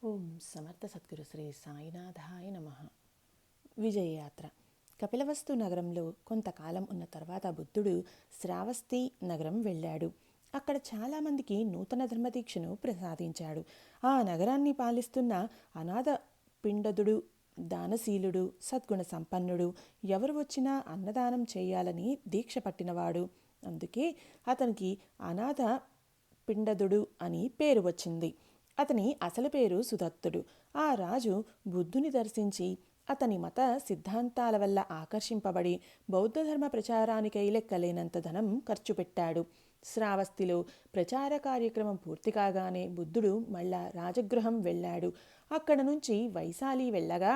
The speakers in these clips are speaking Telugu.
ఓం సమర్థ సద్గురు శ్రీ సాయినాథాయ నమః. విజయయాత్ర. కపిలవస్తు నగరంలో కొంతకాలం ఉన్న తర్వాత బుద్ధుడు శ్రావస్తి నగరం వెళ్ళాడు. అక్కడ చాలామందికి నూతన ధర్మదీక్షను ప్రసాదించాడు. ఆ నగరాన్ని పాలిస్తున్న అనాథ పిండదుడు దానశీలుడు, సద్గుణ సంపన్నుడు, ఎవరు వచ్చినా అన్నదానం చేయాలని దీక్ష పట్టినవాడు. అందుకే అతనికి అనాథ పిండదుడు అని పేరు వచ్చింది. అతని అసలు పేరు సుదత్తుడు. ఆ రాజు బుద్ధుని దర్శించి అతని మత సిద్ధాంతాల వల్ల ఆకర్షింపబడి బౌద్ధ ధర్మ ప్రచారానికై లెక్కలేనంత ధనం ఖర్చు పెట్టాడు. శ్రావస్తిలో ప్రచార కార్యక్రమం పూర్తి కాగానే బుద్ధుడు మళ్ళా రాజగృహం వెళ్ళాడు. అక్కడ నుంచి వైశాలి వెళ్ళగా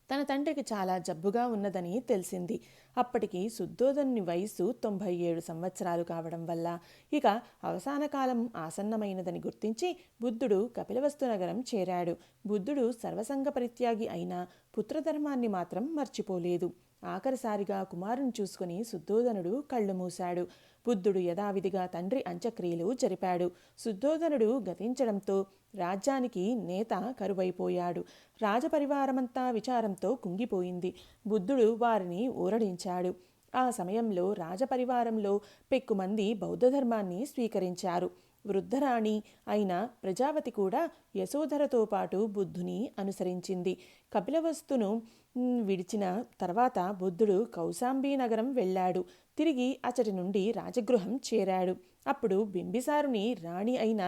తన తండ్రికి చాలా జబ్బుగా ఉన్నదని తెలిసింది. అప్పటికి శుద్ధోదనుని వయస్సు 97 సంవత్సరాలు కావడం వల్ల ఇక అవసాన కాలం ఆసన్నమైనదని గుర్తించి బుద్ధుడు కపిలవస్తు నగరం చేరాడు. బుద్ధుడు సర్వసంగ పరిత్యాగి అయినా పుత్రధర్మాన్ని మాత్రం మర్చిపోలేదు. ఆఖరిసారిగా కుమారుని చూసుకుని శుద్ధోదనుడు కళ్ళు మూశాడు. బుద్ధుడు యథావిధిగా తండ్రి అంత్యక్రియలు జరిపాడు. శుద్ధోదనుడు గతించడంతో రాజ్యానికి నేత కరువైపోయాడు. రాజపరివారమంతా విచారంతో కుంగిపోయింది. బుద్ధుడు వారిని ఊరడించాడు. ఆ సమయంలో రాజపరివారంలో పెక్కుమంది బౌద్ధధర్మాన్ని స్వీకరించారు. వృద్ధరాణి అయిన ప్రజావతి కూడా యశోధరతో పాటు బుద్ధుని అనుసరించింది. కపిలవస్తును విడిచిన తర్వాత బుద్ధుడు కౌశాంబీ నగరం వెళ్ళాడు. తిరిగి అచటి నుండి రాజగృహం చేరాడు. అప్పుడు బింబిసారుని రాణి అయిన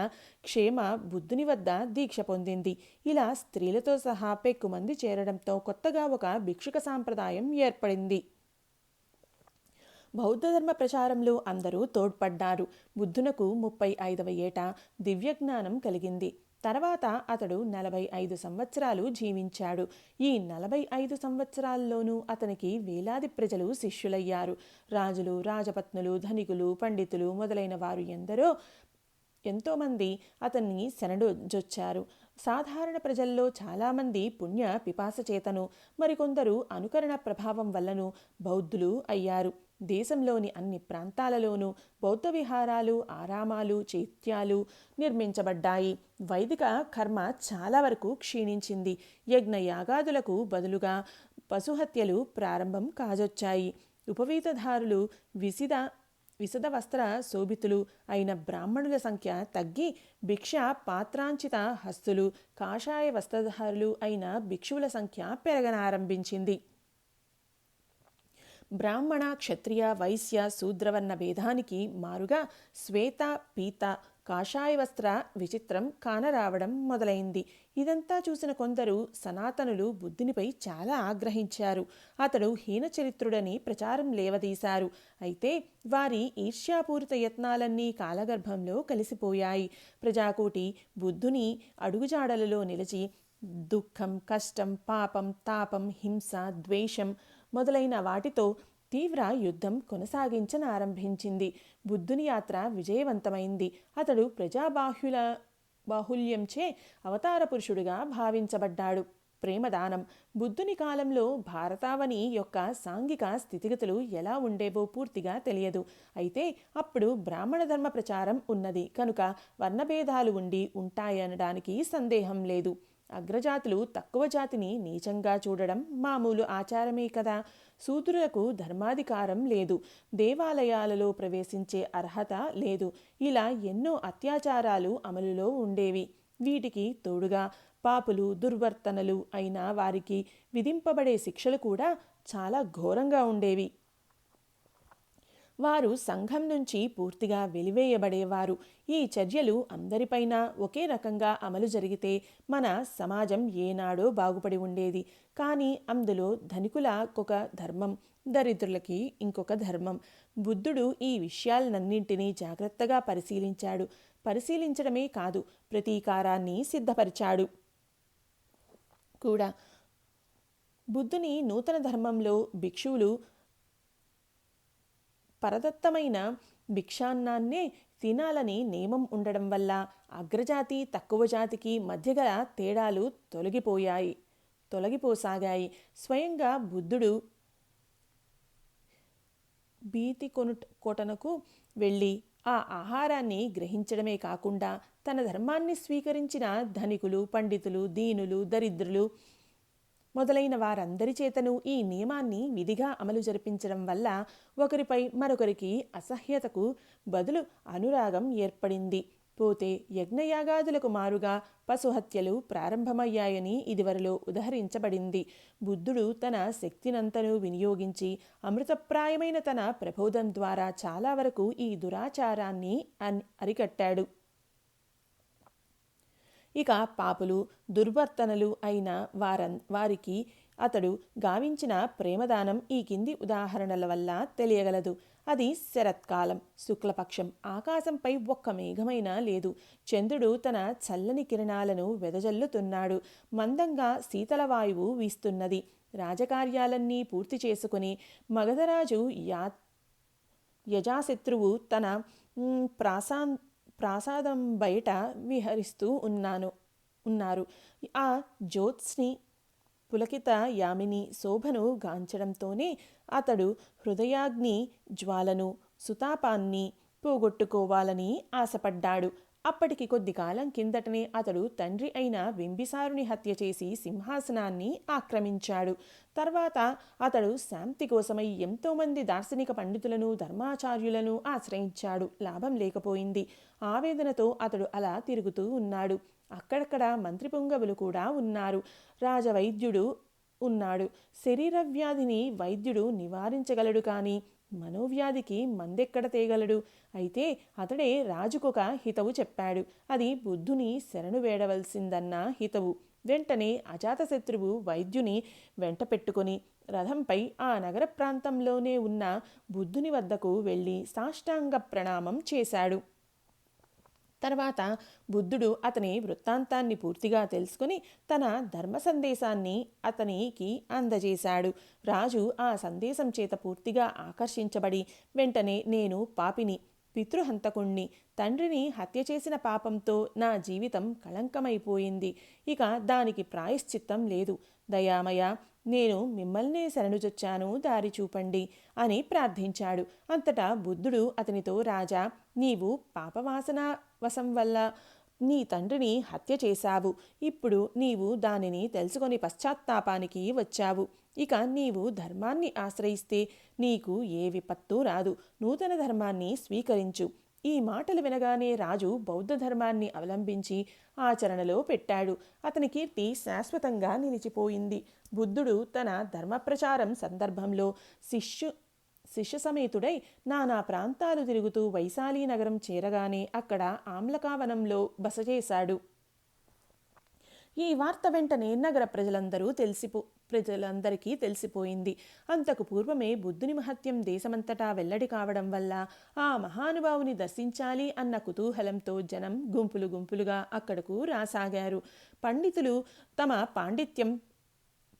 క్షేమ బుద్ధుని వద్ద దీక్ష పొందింది. ఇలా స్త్రీలతో సహా పెక్కుమంది చేరడంతో కొత్తగా ఒక భిక్షుక సాంప్రదాయం ఏర్పడింది. బౌద్ధధర్మ ప్రచారంలో అందరూ తోడ్పడ్డారు. బుద్ధునకు 35వ ఏట దివ్యజ్ఞానం కలిగింది. తర్వాత అతడు 45 సంవత్సరాలు జీవించాడు. ఈ 45 సంవత్సరాల్లోనూ అతనికి వేలాది ప్రజలు శిష్యులయ్యారు. రాజులు, రాజపత్నులు, ధనికులు, పండితులు మొదలైన వారు ఎంతోమంది అతన్ని శరణుజొచ్చారు. సాధారణ ప్రజల్లో చాలామంది పుణ్య పిపాస చేతను, మరికొందరు అనుకరణ ప్రభావం వల్లను బౌద్ధులు అయ్యారు. దేశంలోని అన్ని ప్రాంతాలలోనూ బౌద్ధ విహారాలు, ఆరామాలు, చైత్యాలు నిర్మించబడ్డాయి. వైదిక కర్మ చాలా వరకు క్షీణించింది. యజ్ఞయాగాదులకు బదులుగా పశుహత్యలు ప్రారంభం కాజొచ్చాయి. ఉపవీతధారులు, విశద వస్త్ర శోభితులు అయిన బ్రాహ్మణుల సంఖ్య తగ్గి భిక్ష పాత్రాంచిత హస్తులు, కాషాయ వస్త్రధారులు అయిన భిక్షువుల సంఖ్య పెరగనారంభించింది. బ్రాహ్మణ, క్షత్రియ, వైశ్య, శూద్రవర్ణ భేదానికి మారుగా శ్వేత, పీత, కాషాయ వస్త్ర విచిత్రం కానరావడం మొదలైంది. ఇదంతా చూసిన కొందరు సనాతనులు బుద్ధునిపై చాలా ఆగ్రహించారు. అతడు హీనచరిత్రుడని ప్రచారం లేవదీశారు. అయితే వారి ఈర్ష్యాపూరిత యత్నాలన్నీ కాలగర్భంలో కలిసిపోయాయి. ప్రజాకోటి బుద్ధుని అడుగుజాడలలో నిలిచి దుఃఖం, కష్టం, పాపం, తాపం, హింస, ద్వేషం మొదలైన వాటితో తీవ్ర యుద్ధం కొనసాగించనారంభించింది. బుద్ధుని యాత్ర విజయవంతమైంది. అతడు బాహుల్యంచే అవతార పురుషుడిగా భావించబడ్డాడు. ప్రేమదానం. బుద్ధుని కాలంలో భారతావని యొక్క సాంఘిక స్థితిగతులు ఎలా ఉండేవో పూర్తిగా తెలియదు. అయితే అప్పుడు బ్రాహ్మణ ధర్మ ప్రచారం ఉన్నది కనుక వర్ణభేదాలు ఉంటాయనడానికి సందేహం లేదు. అగ్రజాతులు తక్కువ జాతిని నీచంగా చూడడం మామూలు ఆచారమే కదా. శూద్రులకు ధర్మాధికారం లేదు. దేవాలయాలలో ప్రవేశించే అర్హత లేదు. ఇలా ఎన్నో అత్యాచారాలు అమలులో ఉండేవి. వీటికి తోడుగా పాపులు, దుర్వర్తనలు అయిన వారికి విధింపబడే శిక్షలు కూడా చాలా ఘోరంగా ఉండేవి. వారు సంఘం నుంచి పూర్తిగా వెలివేయబడేవారు. ఈ చర్యలు అందరిపైన ఒకే రకంగా అమలు జరిగితే మన సమాజం ఏనాడో బాగుపడి ఉండేది. కానీ అందులో ధనికులకొక ధర్మం, దరిద్రులకి ఇంకొక ధర్మం. బుద్ధుడు ఈ విషయాలన్నింటినీ జాగ్రత్తగా పరిశీలించాడు. పరిశీలించడమే కాదు, ప్రతీకారాన్ని సిద్ధపరిచాడు కూడా. బుద్ధుని నూతన ధర్మంలో భిక్షువులు పరదత్తమైన భిక్షాన్నాన్నే తినాలని నియమం ఉండడం వల్ల అగ్రజాతి, తక్కువ జాతికి మధ్యగల తేడాలు తొలగిపోసాగాయి. స్వయంగా బుద్ధుడు భీతి కొటనకు వెళ్ళి ఆ ఆహారాన్ని గ్రహించడమే కాకుండా తన ధర్మాన్ని స్వీకరించిన ధనికులు, పండితులు, దీనులు, దరిద్రులు మొదలైన వారందరి చేతను ఈ నియమాన్ని విధిగా అమలు జరిపించడం వల్ల ఒకరిపై మరొకరికి అసహ్యతకు బదులు అనురాగం ఏర్పడింది. పోతే యజ్ఞయాగాదులకు మారుగా పశుహత్యలు ప్రారంభమయ్యాయని ఇదివరలో ఉదహరించబడింది. బుద్ధుడు తన శక్తినంతను వినియోగించి అమృతప్రాయమైన తన ప్రబోధం ద్వారా చాలా వరకు ఈ దురాచారాన్ని అరికట్టాడు. ఇక పాపులు, దుర్వర్తనలు అయిన వారికి అతడు గావించిన ప్రేమదానం ఈ కింది ఉదాహరణల వల్ల తెలియగలదు. అది శరత్కాలం, శుక్లపక్షం. ఆకాశంపై ఒక్క మేఘమైనా లేదు. చంద్రుడు తన చల్లని కిరణాలను వెదజల్లుతున్నాడు. మందంగా శీతల వాయువు వీస్తున్నది. రాజకార్యాలన్నీ పూర్తి చేసుకుని మగధరాజు యజాశత్రువు తన ప్రాసాదం బయట విహరిస్తూ ఉన్నారు. ఆ జ్యోత్స్ని పులకిత యామిని శోభను గాంచడంతోనే అతడు హృదయాగ్ని జ్వాలను, సుతాపాన్ని పోగొట్టుకోవాలని ఆశపడ్డాడు. అప్పటికి కొద్ది కాలం కిందటనే అతడు తండ్రి అయిన బింబిసారుని హత్య చేసి సింహాసనాన్ని ఆక్రమించాడు. తర్వాత అతడు శాంతి కోసమై ఎంతోమంది దార్శనిక పండితులను, ధర్మాచార్యులను ఆశ్రయించాడు. లాభం లేకపోయింది. ఆవేదనతో అతడు అలా తిరుగుతూ ఉన్నాడు. అక్కడక్కడ మంత్రి పుంగవులు కూడా ఉన్నారు. రాజవైద్యుడు ఉన్నాడు. శరీర వ్యాధిని వైద్యుడు నివారించగలడు, కానీ మనోవ్యాధికి మందెక్కడ తేగలడు? అయితే అతడే రాజుకొక హితవు చెప్పాడు. అది బుద్ధుని శరణు వేడవలసిందన్న హితవు. వెంటనే అజాతశత్రువు వైద్యుని వెంట పెట్టుకొని రథంపై ఆ నగర ప్రాంతంలోనే ఉన్న బుద్ధుని వద్దకు వెళ్ళి సాష్టాంగ ప్రణామం చేశాడు. తర్వాత బుద్ధుడు అతని వృత్తాంతాన్ని పూర్తిగా తెలుసుకుని తన ధర్మ సందేశాన్ని అతనికి అందజేశాడు. రాజు ఆ సందేశం చేత పూర్తిగా ఆకర్షించబడి వెంటనే, నేను పాపిని, పితృహంతకుణ్ణి, తండ్రిని హత్య చేసిన పాపంతో నా జీవితం కళంకమైపోయింది. ఇక దానికి ప్రాయశ్చిత్తం లేదు. దయామయ, నేను మిమ్మల్నే శరణుజొచ్చాను, దారి చూపండి అని ప్రార్థించాడు. అంతటా బుద్ధుడు అతనితో, రాజా, నీవు పాపవాసన వశం వల్ల నీ తండ్రిని హత్య చేశావు. ఇప్పుడు నీవు దానిని తెలుసుకొని పశ్చాత్తాపానికి వచ్చావు. ఇక నీవు ధర్మాన్ని ఆశ్రయిస్తే నీకు ఏ విపత్తు రాదు. నూతన ధర్మాన్ని స్వీకరించు. ఈ మాటలు వినగానే రాజు బౌద్ధ ధర్మాన్ని అవలంబించి ఆచరణలో పెట్టాడు. అతని కీర్తి శాశ్వతంగా నిలిచిపోయింది. బుద్ధుడు తన ధర్మప్రచారం సందర్భంలో శిష్య సమేతుడై నానా ప్రాంతాలు తిరుగుతూ వైశాలి నగరం చేరగానే అక్కడ ఆమ్లకావనంలో బస చేశాడు. ఈ వార్త వెంటనే నగర ప్రజలందరికీ తెలిసిపోయింది. అంతకు పూర్వమే బుద్ధుని మహత్యం దేశమంతటా వెల్లడి కావడం వల్ల ఆ మహానుభావుని దర్శించాలి అన్న కుతూహలంతో జనం గుంపులు గుంపులుగా అక్కడకు రాసాగారు. పండితులు తమ పాండిత్యం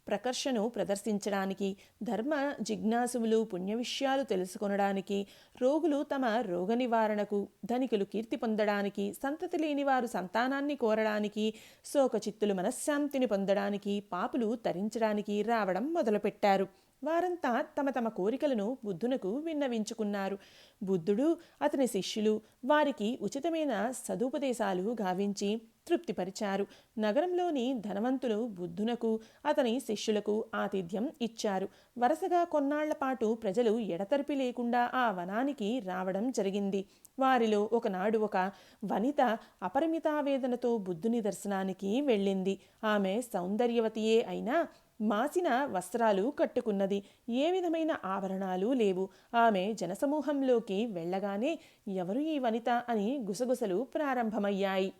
ప్రకర్షను ప్రదర్శించడానికి, ధర్మ జిజ్ఞాసువులు పుణ్య విషయాలు తెలుసుకొనడానికి, రోగులు తమ రోగ నివారణకు, ధనికులు కీర్తి పొందడానికి, సంతతి లేని వారు సంతానాన్ని కోరడానికి, శోకచిత్తులు మనశ్శాంతిని పొందడానికి, పాపులు తరించడానికి రావడం మొదలుపెట్టారు. వారంతా తమ తమ కోరికలను బుద్ధునకు విన్నవించుకున్నారు. బుద్ధుడు, అతని శిష్యులు వారికి ఉచితమైన సదుపదేశాలు గావించి తృప్తిపరిచారు. నగరంలోని ధనవంతులు బుద్ధునకు, అతని శిష్యులకు ఆతిథ్యం ఇచ్చారు. వరుసగా కొన్నాళ్ల పాటు ప్రజలు ఎడతెరిపి లేకుండా ఆ వనానికి రావడం జరిగింది. వారిలో ఒకనాడు ఒక వనిత అపరిమితావేదనతో బుద్ధుని దర్శనానికి వెళ్ళింది. ఆమె సౌందర్యవతియే అయినా మాసిన వస్త్రాలు కట్టుకున్నది. ఏ విధమైన ఆభరణాలు లేవు. ఆమె జనసమూహంలోకి వెళ్ళగానే, ఎవరు ఈ వనిత అని గుసగుసలు ప్రారంభమయ్యాయి.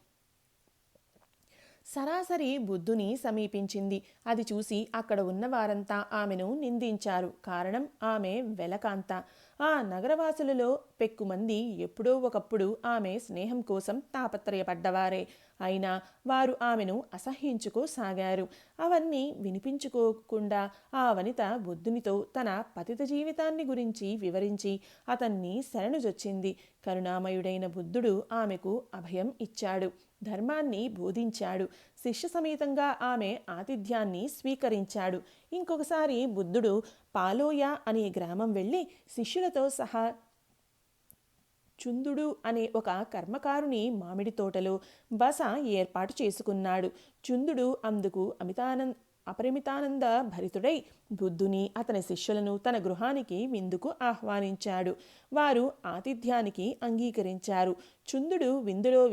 సరాసరి బుద్ధుని సమీపించింది. అది చూసి అక్కడ ఉన్న వారంతా ఆమెను నిందించారు. కారణం, ఆమె వెలకాంత. ఆ నగరవాసులలో పెక్కుమంది ఎప్పుడో ఒకప్పుడు ఆమె స్నేహం కోసం తాపత్రయపడ్డవారే. అయినా వారు ఆమెను అసహ్యించుకోసాగారు. అవన్నీ వినిపించుకోకుండా ఆ వనిత బుద్ధునితో తన పతిత జీవితాన్ని గురించి వివరించి అతన్ని శరణుజొచ్చింది. కరుణామయుడైన బుద్ధుడు ఆమెకు అభయం ఇచ్చాడు, ధర్మాన్ని బోధించాడు. శిష్య సమేతంగా ఆమె ఆతిథ్యాన్ని స్వీకరించాడు. ఇంకొకసారి బుద్ధుడు పాలోయ అనే గ్రామం వెళ్ళి శిష్యులతో సహా చుందుడు అనే ఒక కర్మకారుని మామిడి తోటలో బస ఏర్పాటు చేసుకున్నాడు. చుందుడు అందుకు అపరిమితానంద భరితుడై బుద్ధుని అతని శిష్యులను తన గృహానికి విందుకు ఆహ్వానించాడు. వారు ఆతిథ్యానికి అంగీకరించారు. చుందుడు విందులో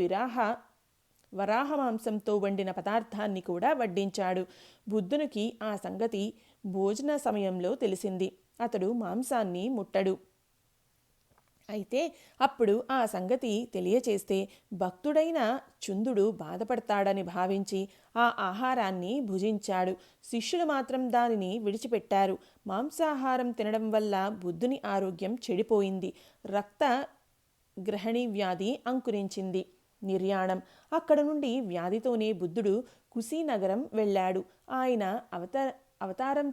వరాహ మాంసంతో వండిన పదార్థాన్ని కూడా వడ్డించాడు. బుద్ధునికి ఆ సంగతి భోజన సమయంలో తెలిసింది. అతడు మాంసాన్ని ముట్టడు. అయితే అప్పుడు ఆ సంగతి తెలియచేస్తే భక్తుడైన చుందుడు బాధపడతాడని భావించి ఆ ఆహారాన్ని భుజించాడు. శిష్యులు మాత్రం దానిని విడిచిపెట్టారు. మాంసాహారం తినడం వల్ల బుద్ధుని ఆరోగ్యం చెడిపోయింది. రక్త గ్రహణి వ్యాధి అంకురించింది. నిర్యాణం. అక్కడ నుండి వ్యాధితోనే బుద్ధుడు కుశీనగరం వెళ్ళాడు. ఆయన అవతారం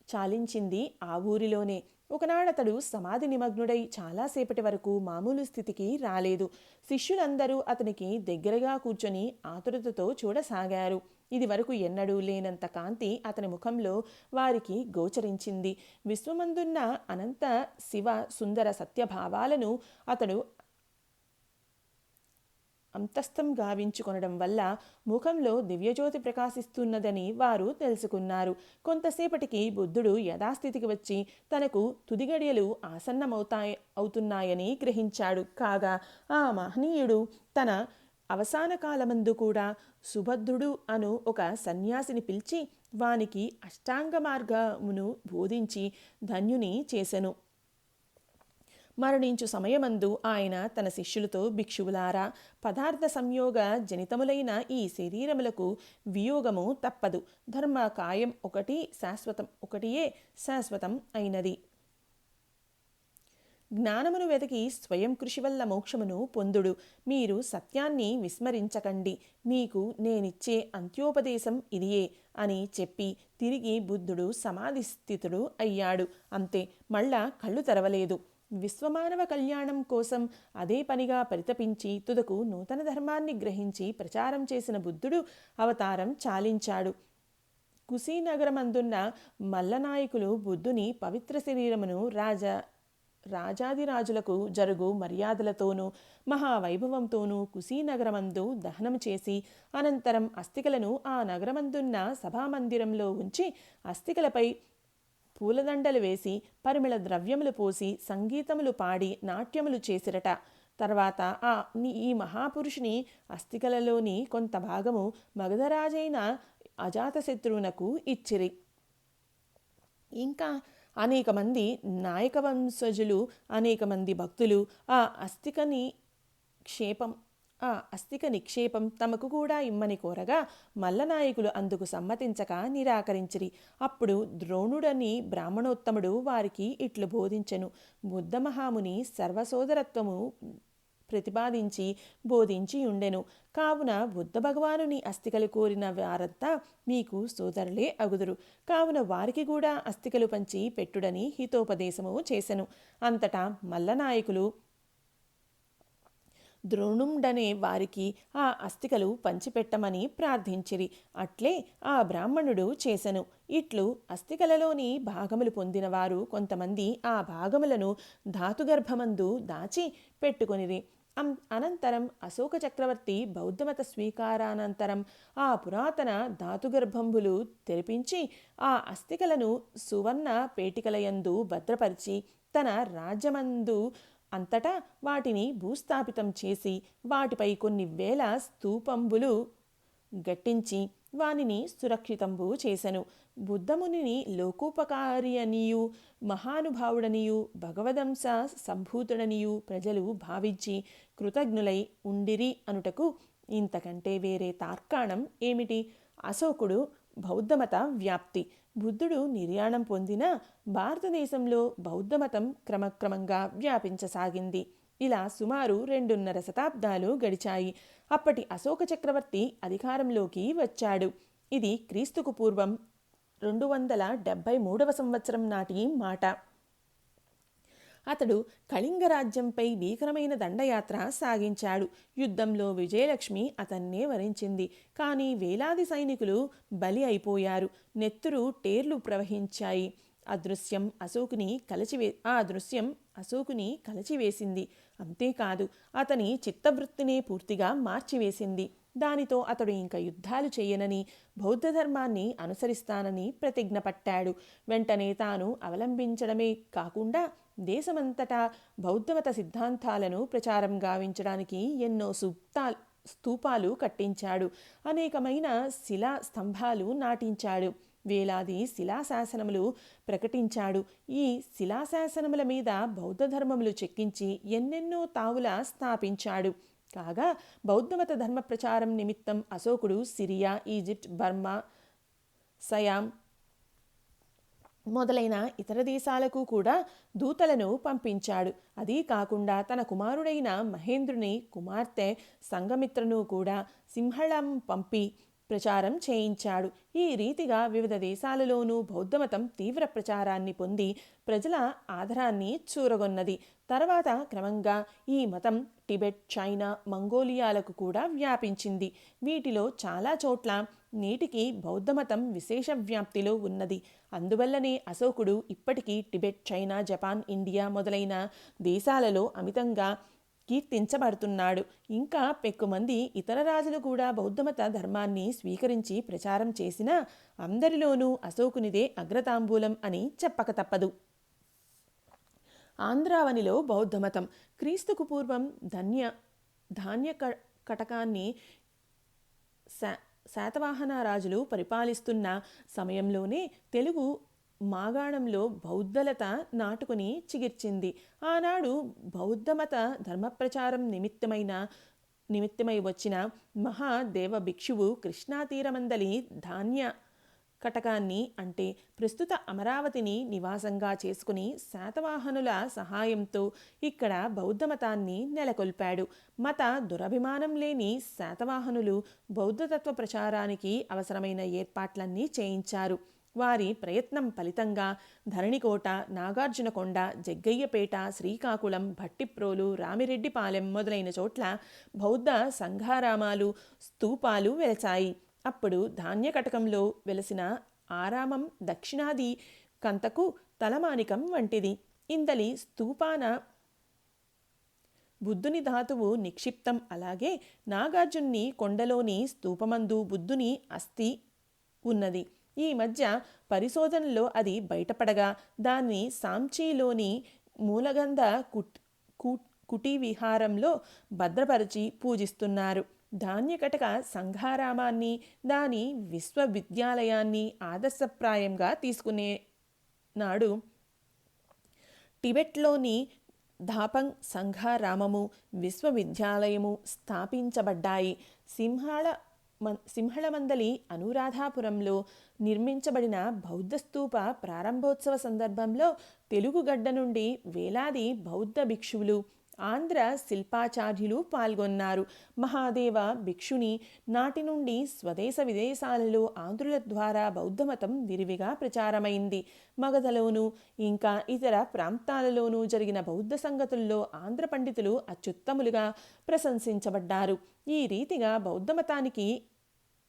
చాలించింది ఆ ఊరిలోనే. ఒకనాడతడు సమాధి నిమగ్నుడై చాలాసేపటి వరకు మామూలు స్థితికి రాలేదు. శిష్యులందరూ అతనికి దగ్గరగా కూర్చొని ఆతురతతో చూడసాగారు. ఇది వరకు ఎన్నడూ లేనంత కాంతి అతని ముఖంలో వారికి గోచరించింది. విశ్వమందున్న అనంత శివ సుందర సత్యభావాలను అతడు అంతస్థం గావించుకొనడం వల్ల ముఖంలో దివ్యజ్యోతి ప్రకాశిస్తున్నదని వారు తెలుసుకున్నారు. కొంతసేపటికి బుద్ధుడు యథాస్థితికి వచ్చి తనకు తుదిగడియలు అవుతున్నాయని గ్రహించాడు. కాగా ఆ మహనీయుడు తన అవసాన కాలమందు కూడా సుభద్రుడు అను ఒక సన్యాసిని పిలిచి వానికి అష్టాంగ మార్గమును బోధించి ధన్యుని చేసెను. మరణించు సమయమందు ఆయన తన శిష్యులతో, భిక్షువులారా, పదార్థ సంయోగ జనితములైన ఈ శరీరములకు వియోగము తప్పదు. ధర్మ కాయం ఒకటియే శాశ్వతం అయినది. జ్ఞానమును వెతికి స్వయం కృషి వల్ల మోక్షమును పొందుడు. మీరు సత్యాన్ని విస్మరించకండి. మీకు నేనిచ్చే అంత్యోపదేశం ఇదియే అని చెప్పి తిరిగి బుద్ధుడు సమాధిస్థితుడు అయ్యాడు. అంతే, మళ్ళా కళ్ళు తెరవలేదు. విశ్వమానవ కళ్యాణం కోసం అదే పనిగా పరితపించి తుదకు నూతన ధర్మాన్ని గ్రహించి ప్రచారం చేసిన బుద్ధుడు అవతారం చాలించాడు. కుశీనగరమందున్న మల్లనాయకులు బుద్ధుని పవిత్ర శరీరమును రాజాదిరాజులకు జరుగు మర్యాదలతోనూ మహావైభవంతోనూ కుశీనగరమందు దహనం చేసి అనంతరం అస్థికలను ఆ నగరమందున్న సభామందిరంలో ఉంచి అస్థికలపై పూలదండలు వేసి పరిమళ ద్రవ్యములు పోసి సంగీతములు పాడి నాట్యములు చేసిరట. తర్వాత ఈ మహాపురుషుని అస్థికలలోని కొంత భాగము మగధరాజైన అజాతశత్రువునకు ఇచ్చిరి. ఇంకా అనేక మంది నాయక వంశజులు, అనేక మంది భక్తులు ఆ అస్థిక నిక్షేపం తమకు కూడా ఇమ్మని కోరగా మల్లనాయకులు అందుకు సమ్మతించక నిరాకరించిరి. అప్పుడు ద్రోణుడని బ్రాహ్మణోత్తముడు వారికి ఇట్లు బోధించెను. బుద్ధ మహాముని సర్వసోదరత్వము ప్రతిపాదించి బోధించి ఉండెను. కావున బుద్ధ భగవానుని అస్థికలు కోరిన వారంతా మీకు సోదరులే అగుదురు. కావున వారికి కూడా అస్థికలు పంచి పెట్టుడని హితోపదేశము చేసెను. అంతటా మల్లనాయకులు ద్రోణుండనే వారికి ఆ అస్థికలు పంచిపెట్టమని ప్రార్థించిరి. అట్లే ఆ బ్రాహ్మణుడు చేసెను. ఇట్లు అస్థికలలోని భాగములు పొందినవారు కొంతమంది ఆ భాగములను ధాతుగర్భమందు దాచి పెట్టుకొనిరి. అనంతరం అశోక చక్రవర్తి బౌద్ధమత స్వీకారానంతరం ఆ పురాతన ధాతుగర్భంబులు తెరిపించి ఆ అస్థికలను సువర్ణ పేటికలయందు భద్రపరిచి తన రాజ్యమందు అంతటా వాటిని భూస్థాపితం చేసి వాటిపై కొన్ని వేల స్తూపంబులు గట్టించి వానిని సురక్షితంబు చేసెను. బుద్ధమునిని లోకోపకారి అనియు మహానుభావుడనియు భగవదంశ సంభూతుడనియు ప్రజలు భావించి కృతజ్ఞులై ఉండిరి అనుటకు ఇంతకంటే వేరే తార్కాణం ఏమిటి? అశోకుడు బౌద్ధమత వ్యాప్తి. బుద్ధుడు నిర్యాణం పొందిన భారతదేశంలో బౌద్ధమతం క్రమక్రమంగా వ్యాపించసాగింది. ఇలా సుమారు 2.5 శతాబ్దాలు గడిచాయి. అప్పటి అశోక చక్రవర్తి అధికారంలోకి వచ్చాడు. ఇది క్రీస్తుకు పూర్వం 273వ సంవత్సరం నాటి మాట. అతడు కళింగ రాజ్యంపై భీకరమైన దండయాత్ర సాగించాడు. యుద్ధంలో విజయలక్ష్మి అతన్నే వరించింది. కానీ వేలాది సైనికులు బలి అయిపోయారు. నెత్తురు టేర్లు ప్రవహించాయి. ఆ దృశ్యం అశోకుని కలచివేసింది. అంతేకాదు అతని చిత్తవృత్తినే పూర్తిగా మార్చివేసింది. దానితో అతడు ఇంక యుద్ధాలు చేయనని, బౌద్ధ ధర్మాన్ని అనుసరిస్తానని ప్రతిజ్ఞ పట్టాడు. వెంటనే తాను అవలంబించడమే కాకుండా దేశమంతటా బౌద్ధమత సిద్ధాంతాలను ప్రచారం గావించడానికి ఎన్నో స్తూపాలు కట్టించాడు. అనేకమైన శిలా స్తంభాలు నాటించాడు. వేలాది శిలాశాసనములు ప్రకటించాడు. ఈ శిలాశాసనముల మీద బౌద్ధ ధర్మములు చెక్కించి ఎన్నెన్నో తావుల స్థాపించాడు. కాగా బౌద్ధమత ధర్మ ప్రచారం నిమిత్తం అశోకుడు సిరియా, ఈజిప్ట్, బర్మా, సయాం మొదలైన ఇతర దేశాలకు కూడా దూతలను పంపించాడు. అదీ కాకుండా తన కుమారుడైన మహేంద్రుని కుమార్తె సంఘమిత్రను కూడా సింహళం పంపి ప్రచారం చేయించాడు. ఈ రీతిగా వివిధ దేశాలలోనూ బౌద్ధమతం తీవ్ర ప్రచారాన్ని పొంది ప్రజల ఆదరాన్ని చూరగొన్నది. తర్వాత క్రమంగా ఈ మతం టిబెట్, చైనా, మంగోలియాలకు కూడా వ్యాపించింది. వీటిలో చాలా చోట్ల నేటికి బౌద్ధమతం విశేష వ్యాప్తిలో ఉన్నది. అందువల్లనే అశోకుడు ఇప్పటికీ టిబెట్, చైనా, జపాన్, ఇండియా మొదలైన దేశాలలో అమితంగా కీర్తించబడుతున్నాడు. ఇంకా పెక్కుమంది ఇతర రాజులు కూడా బౌద్ధమత ధర్మాన్ని స్వీకరించి ప్రచారం చేసినా అందరిలోనూ అశోకునిదే అగ్రతాంబూలం అని చెప్పక తప్పదు. ఆంధ్రావనిలో బౌద్ధమతం క్రీస్తుకు పూర్వం ధాన్య కటకాన్ని శాతవాహన రాజులు పరిపాలిస్తున్న సమయంలోనే తెలుగు మాగాణంలో బౌద్ధలత నాటుకుని చిగిర్చింది. ఆనాడు బౌద్ధమత ధర్మప్రచారం నిమిత్తమై వచ్చిన మహాదేవ భిక్షువు కృష్ణాతీరమందలి ధాన్య కటకాన్ని అంటే ప్రస్తుత అమరావతిని నివాసంగా చేసుకుని శాతవాహనుల సహాయంతో ఇక్కడ బౌద్ధమతాన్ని నెలకొల్పాడు. మత దురభిమానం లేని శాతవాహనులు బౌద్ధతత్వ ప్రచారానికి అవసరమైన ఏర్పాట్లన్నీ చేయించారు. వారి ప్రయత్నం ఫలితంగా ధరణికోట, నాగార్జునకొండ, జగ్గయ్యపేట, శ్రీకాకుళం, భట్టిప్రోలు, రామిరెడ్డిపాలెం మొదలైన చోట్ల బౌద్ధ సంఘారామాలు, స్తూపాలు వెలసాయి. అప్పుడు ధాన్యకటకంలో వెలసిన ఆరామం దక్షిణాది కంతకు తలమానికం వంటిది. ఇందలి స్తూపాన బుద్ధుని ధాతువు నిక్షిప్తం. అలాగే నాగార్జున్ని కొండలోని స్తూపమందు బుద్ధుని అస్థి ఉన్నది. ఈ మధ్య పరిశోధనలో అది బయటపడగా దాన్ని సాంచీలోని మూలగంధ కుటీ విహారంలో భద్రపరిచి పూజిస్తున్నారు. ధాన్యకటక సంఘారామాన్ని, దాని విశ్వవిద్యాలయాన్ని ఆదర్శప్రాయంగా తీసుకునే నాడు టిబెట్లోని ధాపంగ్ సంఘారామము, విశ్వవిద్యాలయము స్థాపించబడ్డాయి. సింహళమందలి అనురాధాపురంలో నిర్మించబడిన బౌద్ధ స్తూప ప్రారంభోత్సవ సందర్భంలో తెలుగుగడ్డ నుండి వేలాది బౌద్ధ భిక్షువులు, ఆంధ్ర శిల్పాచార్యులు పాల్గొన్నారు. మహాదేవ భిక్షుని నాటి నుండి స్వదేశ విదేశాలలో ఆంధ్రుల ద్వారా బౌద్ధమతం విరివిగా ప్రచారమైంది. మగధలోనూ ఇంకా ఇతర ప్రాంతాలలోనూ జరిగిన బౌద్ధ సంగతుల్లో ఆంధ్ర పండితులు అత్యుత్తములుగా ప్రశంసించబడ్డారు. ఈ రీతిగా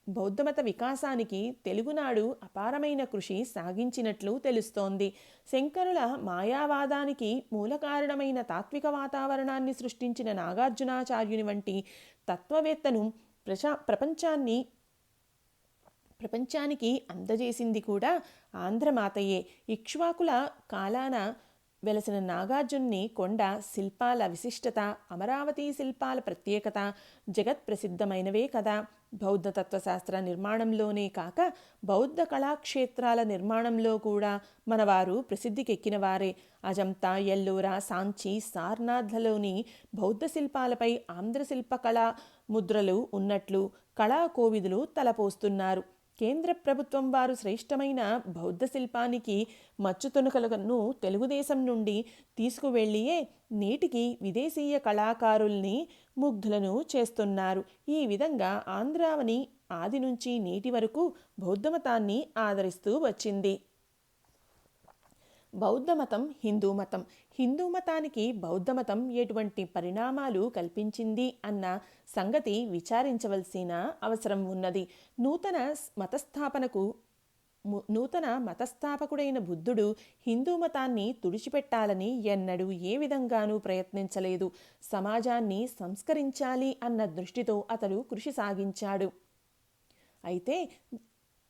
బౌద్ధమత వికాసానికి తెలుగునాడు అపారమైన కృషి సాగించినట్లు తెలుస్తోంది. శంకరుల మాయావాదానికి మూలకారణమైన తాత్విక వాతావరణాన్ని సృష్టించిన నాగార్జునాచార్యుని వంటి తత్వవేత్తను ప్రపంచానికి అందజేసింది కూడా ఆంధ్రమాతయే. ఇక్ష్వాకుల కాలాన వెలసిన నాగార్జున్ని కొండ శిల్పాల విశిష్టత, అమరావతి శిల్పాల ప్రత్యేకత జగత్ ప్రసిద్ధమైనవే కదా. బౌద్ధ తత్వశాస్త్ర నిర్మాణంలోనే కాక బౌద్ధ కళాక్షేత్రాల నిర్మాణంలో కూడా మనవారు ప్రసిద్ధికెక్కిన వారే. అజంతా, ఎల్లోరా, సాంచి, సార్నాథ్లలోని బౌద్ధ శిల్పాలపై ఆంధ్ర శిల్పకళా ముద్రలు ఉన్నట్లు కళా కోవిదులు తలపోస్తున్నారు. కేంద్ర ప్రభుత్వం వారు శ్రేష్టమైన బౌద్ధ శిల్పానికి మచ్చుతునకలను తెలుగుదేశం నుండి తీసుకువెళ్ళియే నేటికి విదేశీయ కళాకారుల్ని ముగ్ధులను చేస్తున్నారు. ఈ విధంగా ఆంధ్రావని ఆది నుంచి నేటి వరకు బౌద్ధమతాన్ని ఆదరిస్తూ వచ్చింది. బౌద్ధమతం, హిందూమతం. హిందూమతానికి బౌద్ధమతం ఎటువంటి పరిణామాలు కల్పించింది అన్న సంగతి విచారించవలసిన అవసరం ఉన్నది. నూతన మతస్థాపనకు నూతన మతస్థాపకుడైన బుద్ధుడు హిందూ మతాన్ని తుడిచిపెట్టాలని ఎన్నడూ ఏ విధంగానూ ప్రయత్నించలేదు. సమాజాన్ని సంస్కరించాలి అన్న దృష్టితో అతడు కృషి సాగించాడు. అయితే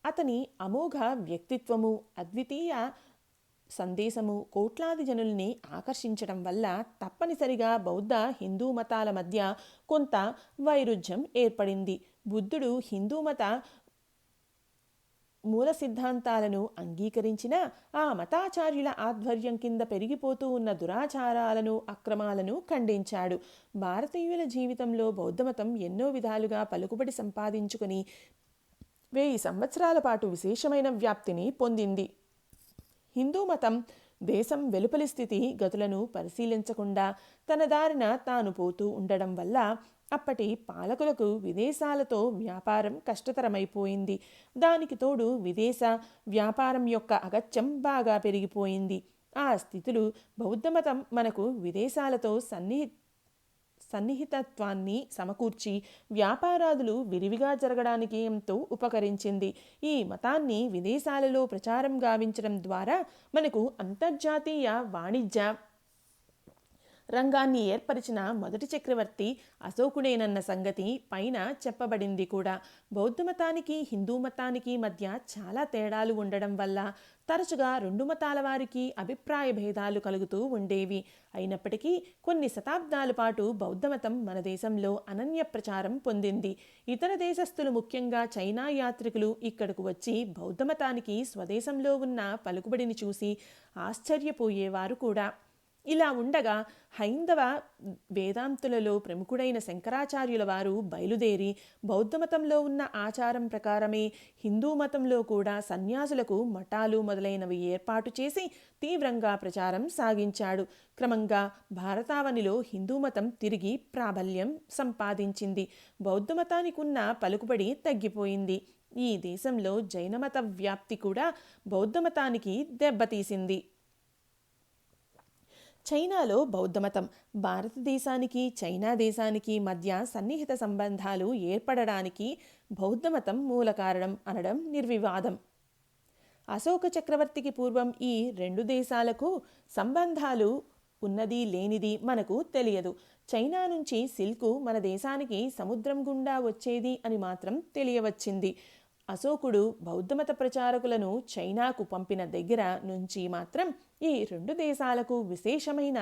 అతని అమోఘ వ్యక్తిత్వము, అద్వితీయ సందేశము కోట్లాది జనుల్ని ఆకర్షించడం వల్ల తప్పనిసరిగా బౌద్ధ హిందూ మతాల మధ్య కొంత వైరుధ్యం ఏర్పడింది. బుద్ధుడు హిందూ మత మూల సిద్ధాంతాలను అంగీకరించిన ఆ మతాచార్యుల ఆధ్వర్యం కింద పెరిగిపోతూ ఉన్న దురాచారాలను, అక్రమాలను ఖండించాడు. భారతీయుల జీవితంలో బౌద్ధమతం ఎన్నో విధాలుగా పలుకుబడి సంపాదించుకుని 1000 సంవత్సరాల పాటు విశేషమైన వ్యాప్తిని పొందింది. హిందూ మతం దేశం వెలుపలి స్థితి గతులను పరిశీలించకుండా తన దారిన తాను పోతూ ఉండడం వల్ల అప్పటి పాలకులకు విదేశాలతో వ్యాపారం కష్టతరమైపోయింది. దానికి తోడు విదేశ వ్యాపారం యొక్క అగత్యం బాగా పెరిగిపోయింది. ఆ స్థితులు బౌద్ధమతం మనకు విదేశాలతో సన్నిహితత్వాన్ని సమకూర్చి వ్యాపారాదులు విరివిగా జరగడానికి ఎంతో ఉపకరించింది. ఈ మతాన్ని విదేశాలలో ప్రచారం గావించడం ద్వారా మనకు అంతర్జాతీయ వాణిజ్య రంగాన్ని ఏర్పరిచిన మొదటి చక్రవర్తి అశోకుడేనన్న సంగతి పైన చెప్పబడింది కూడా. బౌద్ధ మతానికి హిందూ మతానికి మధ్య చాలా తేడాలు ఉండడం వల్ల తరచుగా రెండు మతాల వారికి అభిప్రాయ భేదాలు కలుగుతూ ఉండేవి. అయినప్పటికీ కొన్ని శతాబ్దాల పాటు బౌద్ధమతం మన దేశంలో అనన్య ప్రచారం పొందింది. ఇతర దేశస్థులు, ముఖ్యంగా చైనా యాత్రికులు ఇక్కడకు వచ్చి బౌద్ధమతానికి స్వదేశంలో ఉన్న పలుకుబడిని చూసి ఆశ్చర్యపోయేవారు కూడా. ఇలా ఉండగా హైందవ వేదాంతులలో ప్రముఖుడైన శంకరాచార్యుల వారు బయలుదేరి బౌద్ధమతంలో ఉన్న ఆచారం ప్రకారమే హిందూ మతంలో కూడా సన్యాసులకు మఠాలు మొదలైనవి ఏర్పాటు చేసి తీవ్రంగా ప్రచారం సాగించాడు. క్రమంగా భారతావనిలో హిందూ మతం తిరిగి ప్రాబల్యం సంపాదించింది. బౌద్ధమతానికి ఉన్న పలుకుబడి తగ్గిపోయింది. ఈ దేశంలో జైనమత వ్యాప్తి కూడా బౌద్ధమతానికి దెబ్బతీసింది. చైనాలో బౌద్ధమతం భారతదేశానికి చైనా దేశానికి మధ్య సన్నిహిత సంబంధాలు ఏర్పడడానికి బౌద్ధమతం మూల కారణం అనడం నిర్వివాదం. అశోక చక్రవర్తికి పూర్వం ఈ రెండు దేశాలకు సంబంధాలు ఉన్నది లేనిది మనకు తెలియదు. చైనా నుంచి సిల్కు మన దేశానికి సముద్రం గుండా వచ్చేది అని మాత్రం తెలియవచ్చింది. అశోకుడు బౌద్ధమత ప్రచారకులను చైనాకు పంపిన దగ్గర నుంచి మాత్రం ఈ రెండు దేశాలకు విశేషమైన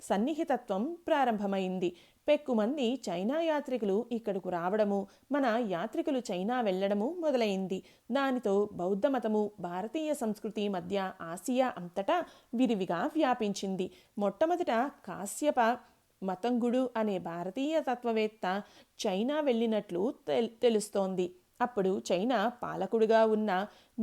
సన్నిహితత్వం ప్రారంభమైంది. పెక్కుమంది చైనా యాత్రికులు ఇక్కడకు రావడము, మన యాత్రికులు చైనా వెళ్ళడము మొదలైంది. దానితో బౌద్ధమతము భారతీయ సంస్కృతి మధ్య ఆసియా అంతటా విరివిగా వ్యాపించింది. మొట్టమొదట కాశ్యప మతంగుడు అనే భారతీయ తత్వవేత్త చైనా వెళ్ళినట్లు తెలుస్తోంది. అప్పుడు చైనా పాలకుడుగా ఉన్న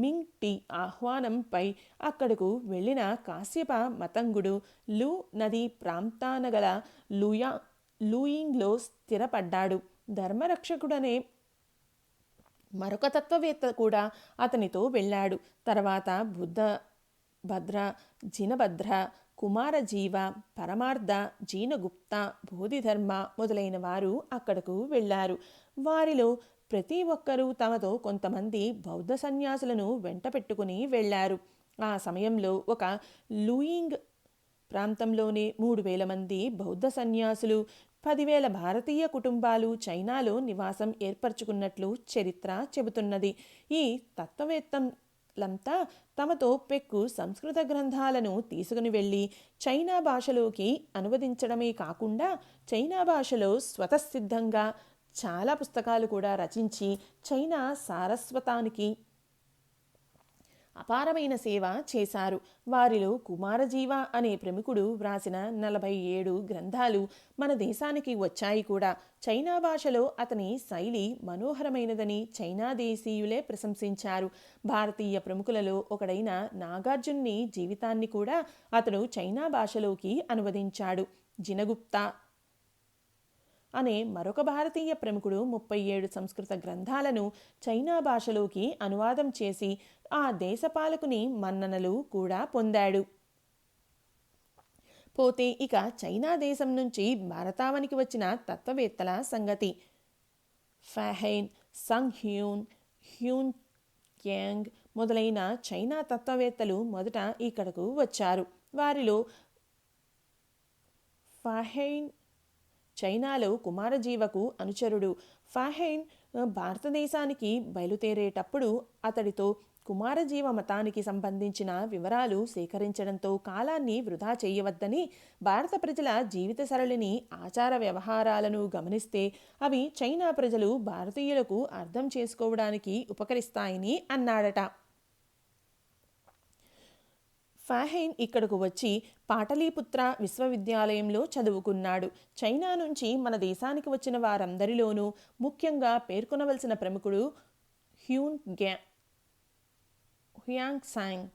మింగ్ టీ ఆహ్వానంపై అక్కడకు వెళ్ళిన కాశ్యప మతంగుడు లు నది ప్రాంతానగల లూయింగ్లో స్థిరపడ్డాడు. ధర్మరక్షకుడనే మరొక తత్వవేత్త కూడా అతనితో వెళ్ళాడు. తర్వాత భద్ర, జినభద్ర, కుమారజీవ, పరమార్థ, జీనగుప్త, బోధిధర్మ మొదలైన వారు అక్కడకు వెళ్ళారు. వారిలో ప్రతి ఒక్కరూ తమతో కొంతమంది బౌద్ధ సన్యాసులను వెంట పెట్టుకుని వెళ్లారు. ఆ సమయంలో ఒక లూయింగ్ ప్రాంతంలోనే 3000 మంది బౌద్ధ సన్యాసులు, 10,000 భారతీయ కుటుంబాలు చైనాలో నివాసం ఏర్పరచుకున్నట్లు చరిత్ర చెబుతున్నది. ఈ తత్వవేత్తలంతా తమతో పెక్కు సంస్కృత గ్రంథాలను తీసుకుని వెళ్ళి చైనా భాషలోకి అనువదించడమే కాకుండా చైనా భాషలో స్వతసిద్ధంగా చాలా పుస్తకాలు కూడా రచించి చైనా సారస్వతానికి అపారమైన సేవ చేశారు. వారిలో కుమారజీవ అనే ప్రముఖుడు వ్రాసిన 47 గ్రంథాలు మన దేశానికి వచ్చాయి కూడా. చైనా భాషలో అతని శైలి మనోహరమైనదని చైనా దేశీయులే ప్రశంసించారు. భారతీయ ప్రముఖులలో ఒకడైన నాగార్జున్ని జీవితాన్ని కూడా అతను చైనా భాషలోకి అనువదించాడు. జినగుప్త అనే మరొక భారతీయ ప్రముఖుడు 37 సంస్కృత గ్రంథాలను చైనా భాషలోకి అనువాదం చేసి ఆ దేశపాలకుని మన్ననలు కూడా పొందాడు. పోతే ఇక చైనా దేశం నుంచి భారతావనికి వచ్చిన తత్వవేత్తల సంగతి. ఫాహెన్, సంగ్ హ్యూన్, హ్యూన్ యాంగ్ మొదలైన చైనా తత్వవేత్తలు మొదట ఇక్కడకు వచ్చారు. వారిలో ఫాహెయిన్ చైనాలో కుమారజీవకు అనుచరుడు. ఫాహెయిన్ భారతదేశానికి బయలుదేరేటప్పుడు అతడితో కుమారజీవ మతానికి సంబంధించిన వివరాలు సేకరించడంతో కాలాన్ని వృధా చేయవద్దని, భారత ప్రజల జీవిత సరళిని, ఆచార వ్యవహారాలను గమనిస్తే అవి చైనా ప్రజలు భారతీయులకు అర్థం చేసుకోవడానికి ఉపకరిస్తాయని అన్నాడట. ఫాహెయిన్ ఇక్కడకు వచ్చి పాటలీపుత్ర విశ్వవిద్యాలయంలో చదువుకున్నాడు. చైనా నుంచి మన దేశానికి వచ్చిన వారందరిలోనూ ముఖ్యంగా పేర్కొనవలసిన ప్రముఖుడు హ్యూయాంగ్ సాంగ్.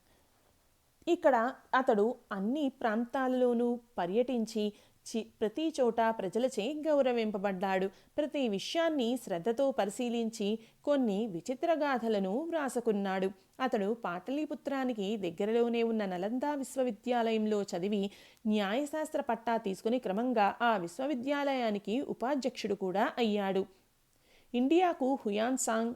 ఇక్కడ అతడు అన్ని ప్రాంతాలలోనూ పర్యటించి ప్రతి చోట ప్రజలచే గౌరవింపబడ్డాడు. ప్రతి విషయాన్ని శ్రద్ధతో పరిశీలించి కొన్ని విచిత్రగాథలను వ్రాసుకున్నాడు. అతడు పాటలీపుత్రానికి దగ్గరలోనే ఉన్న నలందా విశ్వవిద్యాలయంలో చదివి న్యాయశాస్త్ర పట్టా తీసుకుని క్రమంగా ఆ విశ్వవిద్యాలయానికి ఉపాధ్యక్షుడు కూడా అయ్యాడు. ఇండియాకు హ్యూయాన్ సాంగ్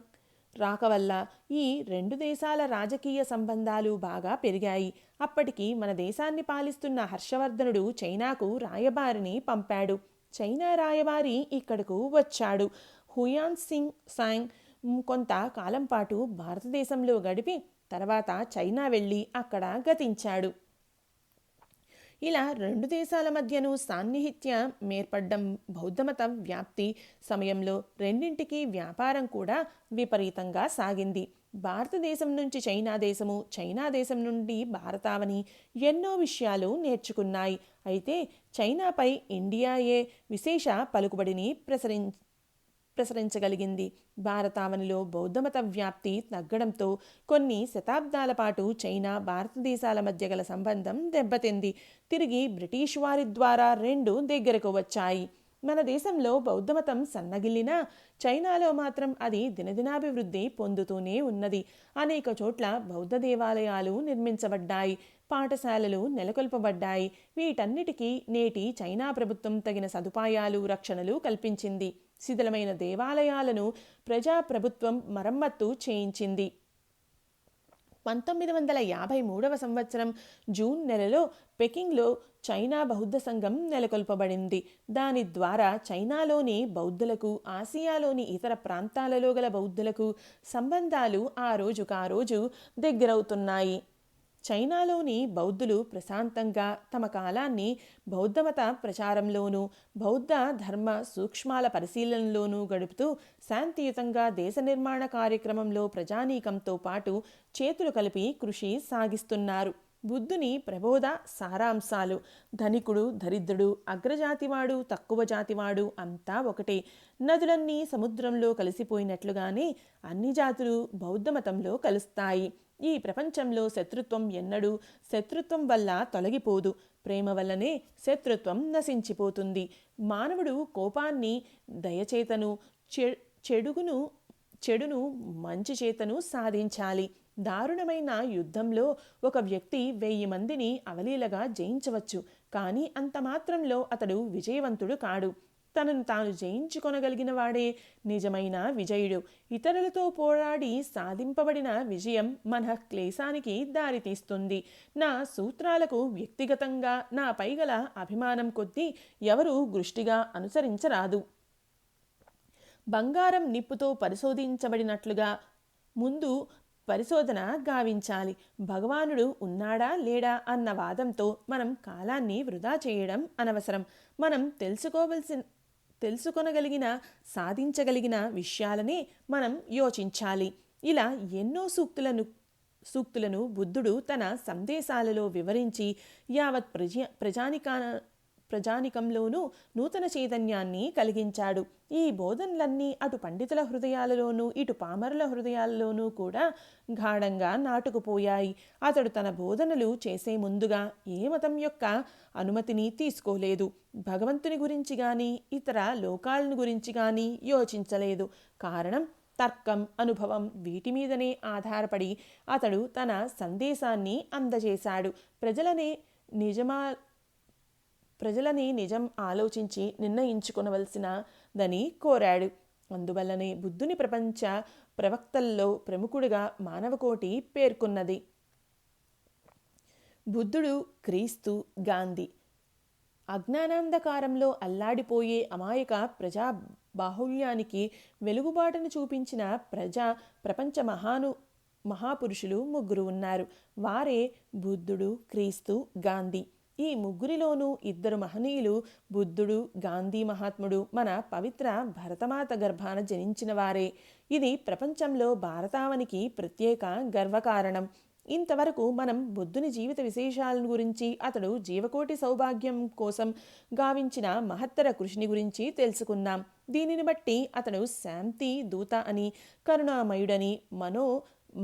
రాక వల్ల ఈ రెండు దేశాల రాజకీయ సంబంధాలు బాగా పెరిగాయి. అప్పటికి మన దేశాన్ని పాలిస్తున్న హర్షవర్ధనుడు చైనాకు రాయబారిని పంపాడు. చైనా రాయబారి ఇక్కడకు వచ్చాడు. హ్యూయాన్ సాంగ్ కొంత కాలం పాటు భారతదేశంలో గడిపి తర్వాత చైనా వెళ్ళి అక్కడ గతించాడు. ఇలా రెండు దేశాల మధ్యను సాన్నిహిత్యం ఏర్పడ్డం బౌద్ధమత వ్యాప్తి సమయంలో రెండింటికి వ్యాపారం కూడా విపరీతంగా సాగింది. భారతదేశం నుంచి చైనా దేశము, చైనా దేశం నుండి భారతావని ఎన్నో విషయాలు నేర్చుకున్నాయి. అయితే చైనాపై ఇండియాయే విశేష పలుకుబడిని ప్రసరించగలిగింది. భారతావనిలో బౌద్ధమత వ్యాప్తి తగ్గడంతో కొన్ని శతాబ్దాల పాటు చైనా భారతదేశాల మధ్య గల సంబంధం దెబ్బతింది. తిరిగి బ్రిటిష్ వారి ద్వారా రెండు దగ్గరకు వచ్చాయి. మన దేశంలో బౌద్ధమతం సన్నగిల్లినా చైనాలో మాత్రం అది దినదినాభివృద్ధి పొందుతూనే ఉన్నది. అనేక చోట్ల బౌద్ధ దేవాలయాలు నిర్మించబడ్డాయి, పాఠశాలలు నెలకొల్పబడ్డాయి. వీటన్నిటికీ నేటి చైనా ప్రభుత్వం తగిన సదుపాయాలు, రక్షణలు కల్పించింది. శిథిలమైన దేవాలయాలను ప్రజాప్రభుత్వం మరమ్మత్తు చేయించింది. 1953 సంవత్సరం జూన్ నెలలో పెకింగ్లో చైనా బౌద్ధ సంఘం నెలకొల్పబడింది. దాని ద్వారా చైనాలోని బౌద్ధులకు, ఆసియాలోని ఇతర ప్రాంతాలలో గల బౌద్ధులకు సంబంధాలు ఆ రోజు దగ్గరవుతున్నాయి. చైనాలోని బౌద్ధులు ప్రశాంతంగా తమ కాలాన్ని బౌద్ధమత ప్రచారంలోనూ, బౌద్ధ ధర్మ సూక్ష్మాల పరిశీలనలోనూ గడుపుతూ శాంతియుతంగా దేశ నిర్మాణ కార్యక్రమంలో ప్రజానీకంతో పాటు చేతులు కలిపి కృషి సాగిస్తున్నారు. బుద్ధుని ప్రబోధ సారాంశాలు: ధనికుడు, దరిద్రుడు, అగ్రజాతివాడు, తక్కువ జాతివాడు అంతా ఒకటే. నదులన్నీ సముద్రంలో కలిసిపోయినట్లుగానే అన్ని జాతులు బౌద్ధమతంలో కలుస్తాయి. ఈ ప్రపంచంలో శత్రుత్వం ఎన్నడూ శత్రుత్వం వల్ల తొలగిపోదు. ప్రేమ వల్లనే శత్రుత్వం నశించిపోతుంది. మానవుడు కోపాన్ని దయచేతను, చెడును మంచి చేతను సాధించాలి. దారుణమైన యుద్ధంలో ఒక వ్యక్తి 1000 మందిని అవలీలగా జయించవచ్చు, కానీ అంత మాత్రంలో అతడు విజయవంతుడు కాడు. తనను తాను జయించుకొనగలిగిన వాడే నిజమైన విజయుడు. ఇతరులతో పోరాడి సాధింపబడిన విజయం మన క్లేశానికి దారితీస్తుంది. నా సూత్రాలకు వ్యక్తిగతంగా నాపై గల అభిమానం కొద్దీ ఎవరూ దృష్టిగా అనుసరించరాదు. బంగారం నిప్పుతో పరిశోధించబడినట్లుగా ముందు పరిశోధన గావించాలి. భగవానుడు ఉన్నాడా లేడా అన్న వాదంతో మనం కాలాన్ని వృధా చేయడం అనవసరం. మనం తెలుసుకొనగలిగిన, సాధించగలిగిన విషయాలనే మనం యోచించాలి. ఇలా ఎన్నో సూక్తులను బుద్ధుడు తన సందేశాలలో వివరించి యావత్ ప్రజానికంలోనూ నూతన చైతన్యాన్ని కలిగించాడు. ఈ బోధనలన్నీ అటు పండితుల హృదయాలలోనూ, ఇటు పామరుల హృదయాలలోనూ కూడా గాఢంగా నాటుకుపోయాయి. అతడు తన బోధనలు చేసే ముందుగా ఏ మతం యొక్క అనుమతిని తీసుకోలేదు. భగవంతుని గురించి కానీ, ఇతర లోకాలను గురించి కానీ యోచించలేదు. కారణం తర్కం, అనుభవం వీటి మీదనే ఆధారపడి అతడు తన సందేశాన్ని అందజేశాడు. ప్రజలని నిజం ఆలోచించి నిర్ణయించుకొనవలసినదని కోరాడు. అందువల్లనే బుద్ధుని ప్రపంచ ప్రవక్తల్లో ప్రముఖుడిగా మానవకోటి పేర్కొన్నది. బుద్ధుడు, క్రీస్తు, గాంధీ అజ్ఞానాంధకారంలో అల్లాడిపోయే అమాయక ప్రజా బాహుళ్యానికి వెలుగుబాటును చూపించిన ప్రపంచ మహాపురుషులు ముగ్గురు ఉన్నారు. వారే బుద్ధుడు, క్రీస్తు, గాంధీ. ఈ ముగ్గురిలోనూ ఇద్దరు మహనీయులు బుద్ధుడు, గాంధీ మహాత్ముడు మన పవిత్ర భరతమాత గర్భాన జనించిన వారే. ఇది ప్రపంచంలో భారతావనికి ప్రత్యేక గర్వకారణం. ఇంతవరకు మనం బుద్ధుని జీవిత విశేషాలను గురించి, అతడు జీవకోటి సౌభాగ్యం కోసం గావించిన మహత్తర కృషిని గురించి తెలుసుకున్నాం. దీనిని బట్టి అతడు శాంతి దూత అని, కరుణామయుడని,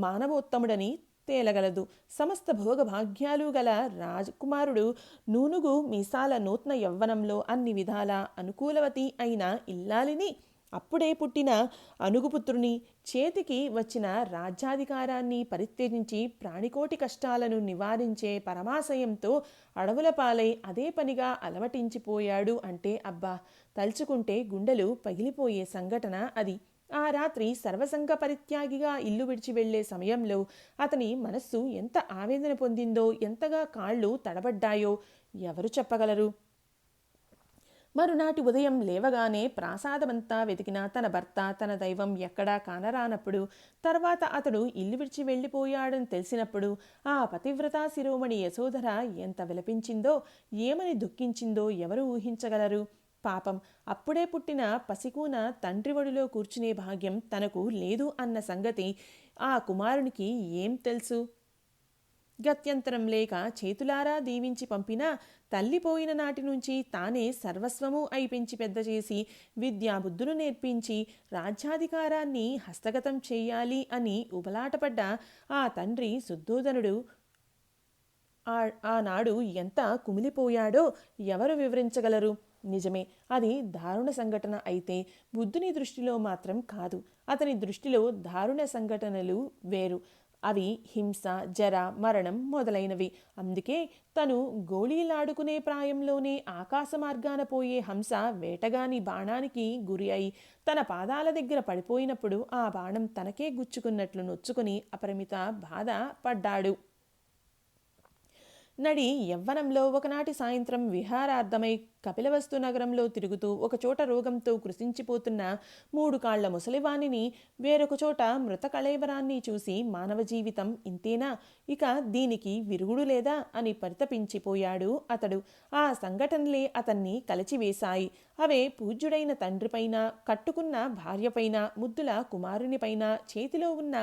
మానవోత్తముడని తేలగలదు. సమస్త భోగభాగ్యాలు గల రాజకుమారుడు, నూనుగు మీసాల నూతన యవ్వనంలో అన్ని విధాల అనుకూలవతి అయిన ఇల్లాలిని, అప్పుడే పుట్టిన అనుగుపుత్రుని, చేతికి వచ్చిన రాజ్యాధికారాన్ని పరిత్యజించి ప్రాణికోటి కష్టాలను నివారించే పరమాశయంతో అడవుల పాలై అదే పనిగా అలవటించిపోయాడు అంటే అబ్బా, తలుచుకుంటే గుండెలు పగిలిపోయే సంఘటన అది. ఆ రాత్రి సర్వసంగ పరిత్యాగిగా ఇల్లు విడిచి వెళ్లే సమయంలో అతని మనస్సు ఎంత ఆవేదన పొందిందో, ఎంతగా కాళ్ళు తడబడ్డాయో ఎవరు చెప్పగలరు? మరునాటి ఉదయం లేవగానే ప్రాసాదమంతా వెతికిన తన భర్త, తన దైవం ఎక్కడా కానరానప్పుడు, తర్వాత అతడు ఇల్లు విడిచి వెళ్ళిపోయాడని తెలిసినప్పుడు ఆ పతివ్రతా శిరోమణి యశోధర ఎంత విలపించిందో, ఏమని దుఃఖించిందో ఎవరు ఊహించగలరు? పాపం, అప్పుడే పుట్టిన పసికూన తండ్రి ఒడిలో కూర్చునే భాగ్యం తనకు లేదు అన్న సంగతి ఆ కుమారునికి ఏం తెలుసు? గత్యంతరం లేక చేతులారా దీవించి పంపినా, తల్లిపోయిన నాటి నుంచి తానే సర్వస్వము అయి పెంచి పెద్ద చేసి విద్యాబుద్ధులు నేర్పించి రాజ్యాధికారాన్ని హస్తగతం చేయాలి అని ఉబలాటపడ్డ ఆ తండ్రి శుద్ధోదనుడు ఆనాడు ఎంత కుమిలిపోయాడో ఎవరు వివరించగలరు? నిజమే, అది దారుణ సంఘటన అయితే బుద్ధుని దృష్టిలో మాత్రం కాదు. అతని దృష్టిలో దారుణ సంఘటనలు వేరు. అవి హింస, జర, మరణం మొదలైనవి. అందుకే తను గోళీలాడుకునే ప్రాయంలోనే ఆకాశ మార్గాన పోయే హంస వేటగాని బాణానికి గురి అయి తన పాదాల దగ్గర పడిపోయినప్పుడు ఆ బాణం తనకే గుచ్చుకున్నట్లు నొచ్చుకుని అపరిమిత బాధ పడ్డాడు. నడి యవ్వనంలో ఒకనాటి సాయంత్రం విహారార్థమై కపిలవస్తు నగరంలో తిరుగుతూ ఒకచోట రోగంతో కృశించిపోతున్న 3 కాళ్ల ముసలివాణిని, వేరొక చోట మృత కళేబరాన్ని చూసి మానవ జీవితం ఇంతేనా, ఇక దీనికి విరుగుడు లేదా అని పరితపించిపోయాడు అతడు. ఆ సంఘటనలే అతన్ని కలచివేశాయి. అవే పూజ్యుడైన తండ్రిపైన, కట్టుకున్న భార్యపైన, ముద్దుల కుమారునిపైన, చేతిలో ఉన్న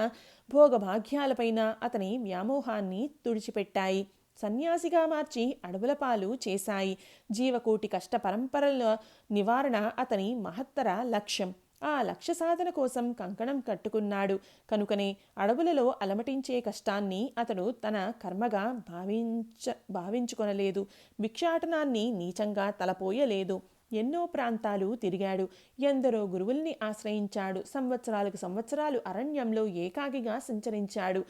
భోగభాగ్యాలపైన అతని వ్యామోహాన్ని తుడిచిపెట్టాయి. సన్యాసిగా మార్చి అడవుల పాలు చేశాయి. జీవకోటి కష్ట పరంపరల నివారణ అతని మహత్తర లక్ష్యం. ఆ లక్ష్య సాధన కోసం కంకణం కట్టుకున్నాడు కనుకనే అడవులలో అలమటించే కష్టాన్ని అతడు తన కర్మగా భావించుకొనలేదు. భిక్షాటనాన్ని నీచంగా తలపోయలేదు. ఎన్నో ప్రాంతాలు తిరిగాడు. ఎందరో గురువుల్ని ఆశ్రయించాడు. సంవత్సరాలకు సంవత్సరాలు అరణ్యంలో ఏకాకిగా సంచరించాడు.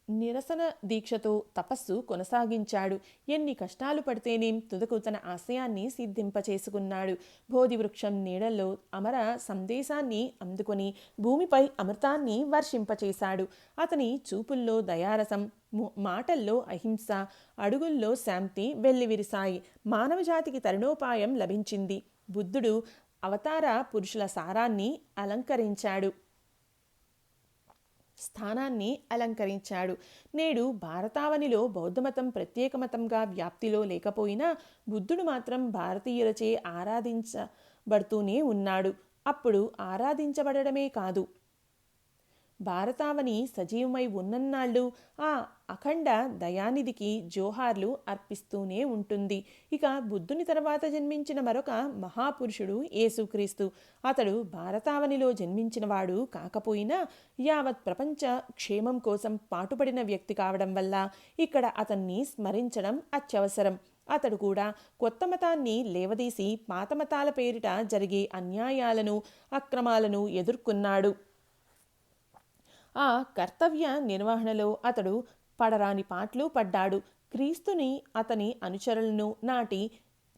నిరసన దీక్షతో తపస్సు కొనసాగించాడు. ఎన్ని కష్టాలు పడితేనేం తుదకు తన ఆశయాన్ని సిద్ధింపచేసుకున్నాడు. బోధివృక్షం నీడల్లో అమర సందేశాన్ని అందుకొని భూమిపై అమృతాన్ని వర్షింపచేశాడు. అతని చూపుల్లో దయారసం, మాటల్లో అహింస, అడుగుల్లో శాంతి వెల్లివిరిసాయి. మానవజాతికి తరుణోపాయం లభించింది. బుద్ధుడు అవతార పురుషుల స్థానాన్ని అలంకరించాడు. నేడు భారతావనిలో బౌద్ధమతం ప్రత్యేక మతంగా వ్యాప్తిలో లేకపోయినా బుద్ధుడు మాత్రం భారతీయులచే ఆరాధించబడుతూనే ఉన్నాడు. అప్పుడు ఆరాధించబడమే కాదు, భారతావని సజీవమై ఉన్నన్నాళ్ళు ఆ అఖండ దయానిధికి జోహార్లు అర్పిస్తూనే ఉంటుంది. ఇక బుద్ధుని తర్వాత జన్మించిన మరొక మహాపురుషుడు యేసుక్రీస్తు. అతడు భారతావనిలో జన్మించినవాడు కాకపోయినా యావత్ ప్రపంచ క్షేమం కోసం పాటుపడిన వ్యక్తి కావడం వల్ల ఇక్కడ అతన్ని స్మరించడం అత్యవసరం. అతడు కూడా కొత్త మతాన్ని లేవదీసి పాత మతాల పేరిట జరిగే అన్యాయాలను, అక్రమాలను ఎదుర్కొన్నాడు. ఆ కర్తవ్య నిర్వహణలో అతడు పడరాని పాట్లు పడ్డాడు. క్రీస్తుని, అతని అనుచరులను నాటి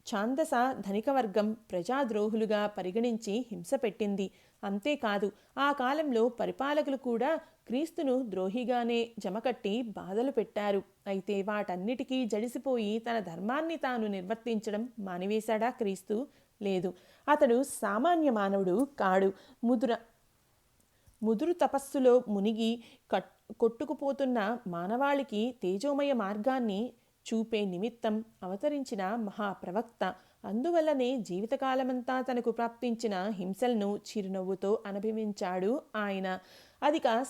ఛాందస ధనిక వర్గం ప్రజాద్రోహులుగా పరిగణించి హింస పెట్టింది. అంతేకాదు ఆ కాలంలో పరిపాలకులు కూడా క్రీస్తును ద్రోహిగానే జమకట్టి బాధలు పెట్టారు. అయితే వాటన్నిటికీ జడిసిపోయి తన ధర్మాన్ని తాను నిర్వర్తించడం మానివేశాడా క్రీస్తు? లేదు. అతడు సామాన్య మానవుడు కాడు. ముదురు తపస్సులో మునిగి కొట్టుకుపోతున్న మానవాళికి తేజోమయ మార్గాన్ని చూపే నిమిత్తం అవతరించిన మహాప్రవక్త. అందువల్లనే జీవితకాలమంతా తనకు ప్రాప్తించిన హింసలను చిరునవ్వుతో అనుభవించాడు ఆయన. అధిక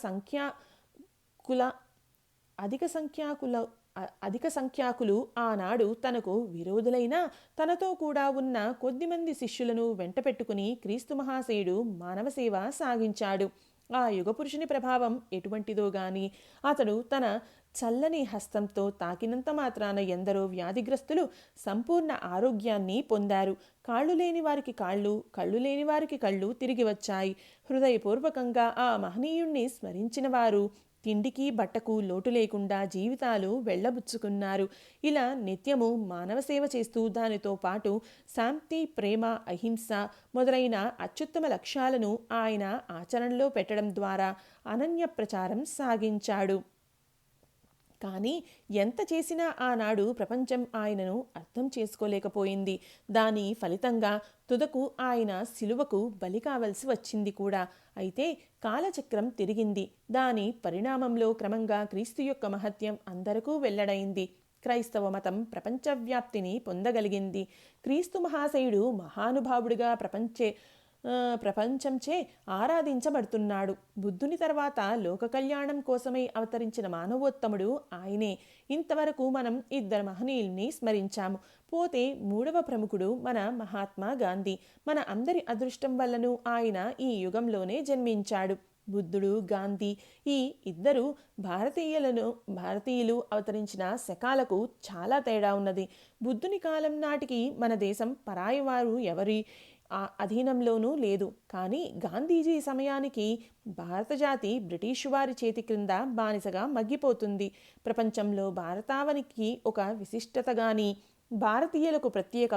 సంఖ్యాకులు ఆనాడు తనకు విరోధులైన తనతో కూడా ఉన్న కొద్దిమంది శిష్యులను వెంటపెట్టుకుని క్రీస్తు మహాశయుడు మానవ సేవ సాగించాడు. ఆ యుగపురుషుని ప్రభావం ఎటువంటిదో గాని అతడు తన చల్లని హస్తంతో తాకినంత మాత్రాన ఎందరో వ్యాధిగ్రస్తులు సంపూర్ణ ఆరోగ్యాన్ని పొందారు. కాళ్ళు లేని వారికి కాళ్ళు, కళ్ళు లేని వారికి కళ్ళు తిరిగి వచ్చాయి. హృదయపూర్వకంగా ఆ మహనీయుణ్ణి స్మరించిన వారు తిండికి బట్టకు లోటు లేకుండా జీవితాలు వెళ్ళబుచ్చుకున్నారు. ఇలా నిత్యము మానవ సేవ చేస్తూ దానితో పాటు శాంతి, ప్రేమ, అహింస మొదలైన అత్యుత్తమ లక్ష్యాలను ఆయన ఆచరణలో పెట్టడం ద్వారా అనన్య ప్రచారం సాగించాడు. కానీ ఎంత చేసినా ఆనాడు ప్రపంచం ఆయనను అర్థం చేసుకోలేకపోయింది. దాని ఫలితంగా తుదకు ఆయన శిలువకు బలి కావలసి వచ్చింది కూడా. అయితే కాలచక్రం తిరిగింది. దాని పరిణామంలో క్రమంగా క్రీస్తు యొక్క మహత్యం అందరికీ వెల్లడైంది. క్రైస్తవ మతం ప్రపంచవ్యాప్తిని పొందగలిగింది. క్రీస్తు మహాశయుడు మహానుభావుడిగా ప్రపంచంచే ఆరాధించబడుతున్నాడు. బుద్ధుని తర్వాత లోక కళ్యాణం కోసమై అవతరించిన మానవోత్తముడు ఆయనే. ఇంతవరకు మనం ఇద్దరు మహనీయుల్ని స్మరించాము. పోతే మూడవ ప్రముఖుడు మన మహాత్మా గాంధీ. మన అందరి అదృష్టం వల్లను ఆయన ఈ యుగంలోనే జన్మించాడు. బుద్ధుడు, గాంధీ ఈ ఇద్దరు భారతీయులు అవతరించిన శకాలకు చాలా తేడా ఉన్నది. బుద్ధుని కాలం నాటికి మన దేశం పరాయివారు ఎవరి అధీనంలోనూ లేదు. కానీ గాంధీజీ సమయానికి భారత జాతి బ్రిటిష్ వారి చేతి క్రింద బానిసగా మగ్గిపోతుంది. ప్రపంచంలో భారతావనికి ఒక విశిష్టత గాని, భారతీయులకు ప్రత్యేక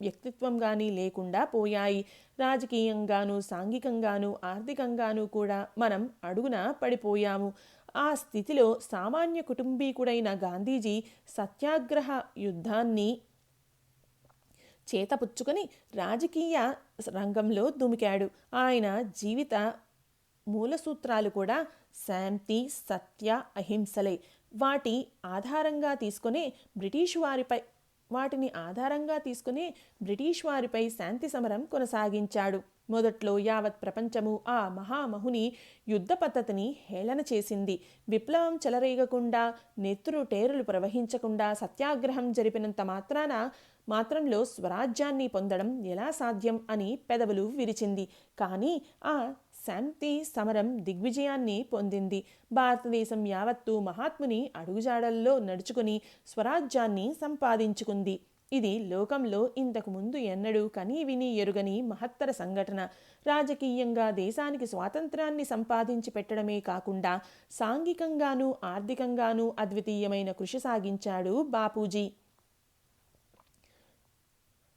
వ్యక్తిత్వం కానీ లేకుండా పోయాయి. రాజకీయంగాను, సాంఘికంగాను, ఆర్థికంగాను కూడా మనం అడుగున పడిపోయాము. ఆ స్థితిలో సామాన్య కుటుంబీకుడైన గాంధీజీ సత్యాగ్రహ యుద్ధాన్ని చేతపుచ్చుకొని రాజకీయ రంగంలో దుమికాడు. ఆయన జీవిత మూల సూత్రాలు కూడా శాంతి, సత్య, అహింసలే. వాటిని ఆధారంగా తీసుకునే బ్రిటిష్ వారిపై శాంతి సమరం కొనసాగించాడు. మొదట్లో యావత్ ప్రపంచము ఆ మహామహుని యుద్ధ పద్ధతిని హేళన చేసింది. విప్లవం చెలరేగకుండా, నెత్తురు ప్రవహించకుండా సత్యాగ్రహం జరిపినంత మాత్రంలో స్వరాజ్యాన్ని పొందడం ఎలా సాధ్యం అని పెదవులు విరిచింది. కానీ ఆ శాంతి సమరం దిగ్విజయాన్ని పొందింది. భారతదేశం యావత్తు మహాత్ముని అడుగుజాడల్లో నడుచుకుని స్వరాజ్యాన్ని సంపాదించుకుంది. ఇది లోకంలో ఇంతకు ముందు ఎన్నడూ కనీ విని ఎరుగని మహత్తర సంఘటన. రాజకీయంగా దేశానికి స్వాతంత్రాన్ని సంపాదించి పెట్టడమే కాకుండా సాంఘికంగానూ ఆర్థికంగానూ అద్వితీయమైన కృషి సాగించాడు బాపూజీ.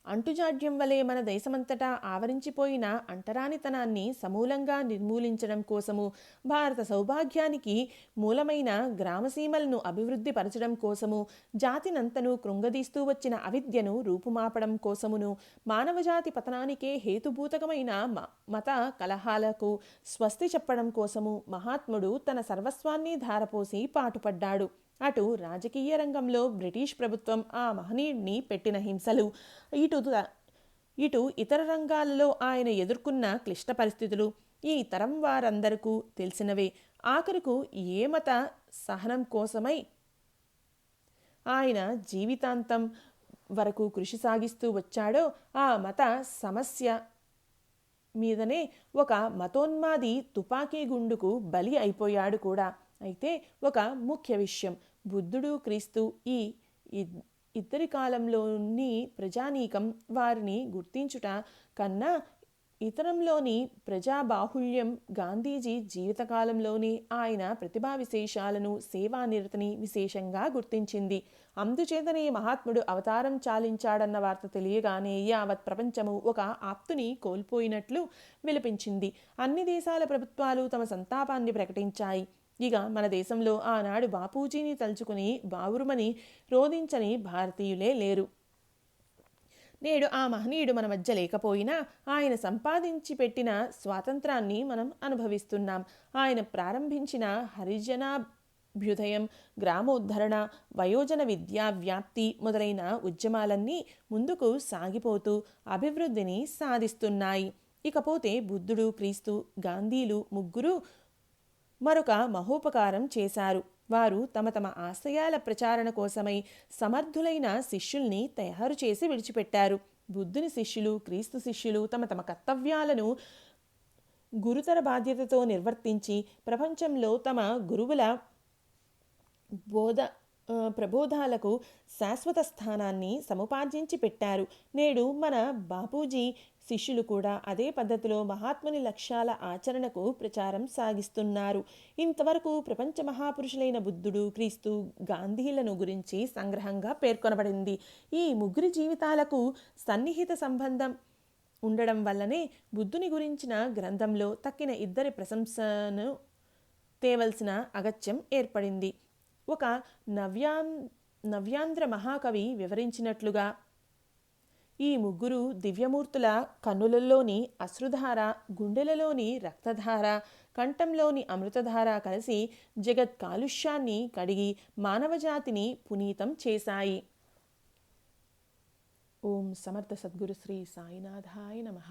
అంటుజాడ్యం వలె మన దేశమంతటా ఆవరించిపోయిన అంటరానితనాన్ని సమూలంగా నిర్మూలించడం కోసము, భారత సౌభాగ్యానికి మూలమైన గ్రామసీమలను అభివృద్ధి పరచడం కోసము, జాతినంతను కృంగదీస్తూ వచ్చిన అవిద్యను రూపుమాపడం కోసమును, మానవజాతి పతనానికే హేతుభూతకమైన మత కలహాలకు స్వస్తి చెప్పడం కోసము మహాత్ముడు తన సర్వస్వాన్ని ధారపోసి పాటుపడ్డాడు. అటు రాజకీయ రంగంలో బ్రిటిష్ ప్రభుత్వం ఆ మహనీయుడిని పెట్టిన హింసలు, ఇటు ఇతర రంగాలలో ఆయన ఎదుర్కొన్న క్లిష్ట పరిస్థితులు ఈ తరం వారందరికీ తెలిసినవే. ఆఖరుకు ఏ మత సహనం కోసమై ఆయన జీవితాంతం వరకు కృషి సాగిస్తూ వచ్చాడో ఆ మత సమస్య మీదనే ఒక మతోన్మాది తుపాకీ గుండుకు బలి అయిపోయాడు కూడా. అయితే ఒక ముఖ్య విషయం, బుద్ధుడు, క్రీస్తు ఈ ఇద్దరి కాలంలోని ప్రజానీకం వారిని గుర్తించుట కన్నా ఇతరంలోని ప్రజాబాహుళ్యం గాంధీజీ జీవితకాలంలోని ఆయన ప్రతిభా విశేషాలను, సేవానిరతిని విశేషంగా గుర్తించింది. అందుచేతనే మహాత్ముడు అవతారం చాలించాడన్న వార్త తెలియగానే యావత్ ప్రపంచము ఒక ఆప్తుని కోల్పోయినట్లు విలపించింది. అన్ని దేశాల ప్రభుత్వాలు తమ సంతాపాన్ని ప్రకటించాయి. ఇక మన దేశంలో ఆనాడు బాపూజీని తలుచుకుని బావురుమని రోదించని భారతీయులే లేరు. నేడు ఆ మహనీయుడు మన మధ్య లేకపోయినా ఆయన సంపాదించి పెట్టిన స్వాతంత్రాన్ని మనం అనుభవిస్తున్నాం. ఆయన ప్రారంభించిన హరిజనాభ్యుదయం, గ్రామోద్ధరణ, వయోజన విద్యా వ్యాప్తి మొదలైన ఉద్యమాలన్నీ ముందుకు సాగిపోతూ అభివృద్ధిని సాధిస్తున్నాయి. ఇకపోతే బుద్ధుడు, క్రీస్తు, గాంధీలు ముగ్గురు మరొక మహోపకారం చేశారు. వారు తమ తమ ఆశయాల ప్రచారణ కోసమై సమర్థులైన శిష్యుల్ని తయారు చేసి విడిచిపెట్టారు. బుద్ధుని శిష్యులు, క్రీస్తు శిష్యులు తమ తమ కర్తవ్యాలను గురుతర బాధ్యతతో నిర్వర్తించి ప్రపంచంలో తమ గురువుల ప్రబోధాలకు శాశ్వత స్థానాన్ని సముపార్జించి పెట్టారు. నేడు మన బాపూజీ శిష్యులు కూడా అదే పద్ధతిలో మహాత్ముని లక్ష్యాల ఆచరణకు ప్రచారం సాగిస్తున్నారు. ఇంతవరకు ప్రపంచ మహాపురుషులైన బుద్ధుడు, క్రీస్తు, గాంధీలను గురించి సంగ్రహంగా పేర్కొనబడింది. ఈ ముగ్గురి జీవితాలకు సన్నిహిత సంబంధం ఉండడం వల్లనే బుద్ధుని గురించిన గ్రంథంలో తక్కిన ఇద్దరి ప్రశంసను తేవలసిన అగత్యం ఏర్పడింది. ఒక నవ్యాంధ్ర మహాకవి వివరించినట్లుగా ఈ ముగ్గురు దివ్యమూర్తుల కన్నులలోని అశ్రుధార, గుండెలలోని రక్తధార, కంఠంలోని అమృతధార కలిసి జగత్ కాలుష్యాన్ని కడిగి మానవజాతిని పునీతం చేశాయి. ఓం సమర్థ సద్గురు శ్రీ సాయినాథాయ నమః.